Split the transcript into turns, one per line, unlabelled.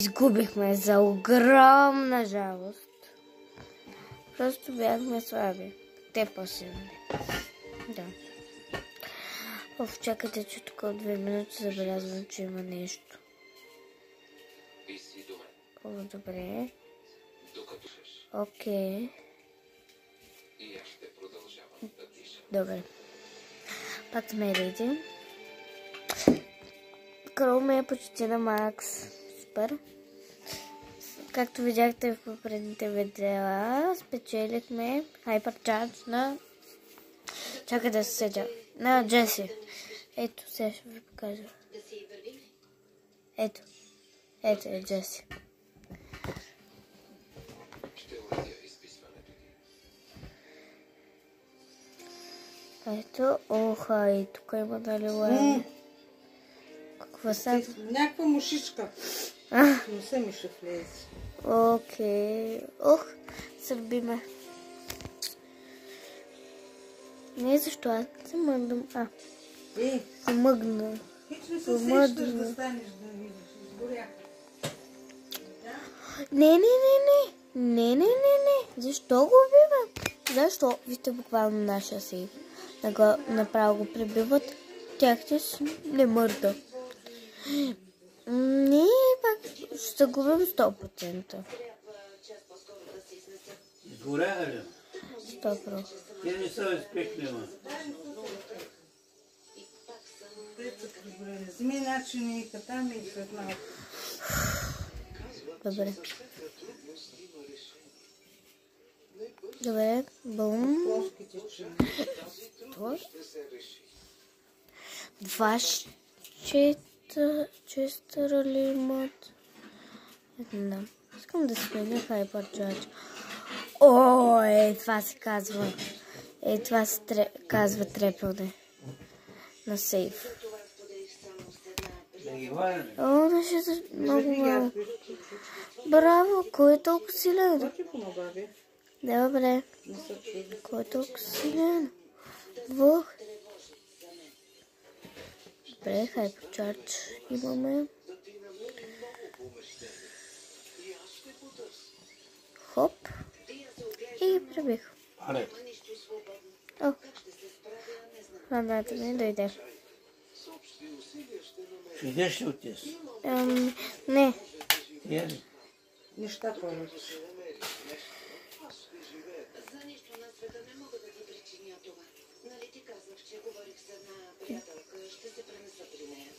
Изгубихме за огромна жалост. Просто бяхме слаби. Те по-силни. Да. Чакайте, че тук от 2 минути забелязвам, че има нещо. О, добре. Окей. Добре. Пак сме реди. Chrome е почти на макс. Супер. Както видяхте в предните видеа, спечелихме Hypercharge на... Чакай да се седя. На Джеси. Ето, сега ще ви покажа. Ето. Ето е Джеси. Ето, оха, и тук има дали лайне. Какво са?
Някаква мушичка. Не се ми ще влезе.
Окей. Ох, сърбиме. Не, защо аз се мъгнам. Се мъгна.
Хич не се сещаш да станеш да видиш. Изгоря.
Не. Защо го убиват? Защо? Вижте буквално нашия сейф. Направо го прибиват. Тяхте не мърда. Не, пак ще се губим 100%.
Изгоряха ли?
100%.
Те не са изпекли, ма.
Вземи начини и катаме и след малко.
Добре. Добре, бум.
Плоските чини.
Това? 2 ли имат? Да. Искам да сменя Hypercharge. Ой, това се казва. Това се казва трепане. На сейф. О, нещо много малко. Браво, кой е толкова силен? Добре. Кой е толкова силен? Двух. Добре, Hypercharge имаме. Хоп. И пребих. О. Храната ми дойде.
Ще идеш ли от тез?
Не.
Неща повече.
За нищо на света не мога да ти причиня това. Нали ти казах, че говорих с една приятелка, ще се пренеса при нея.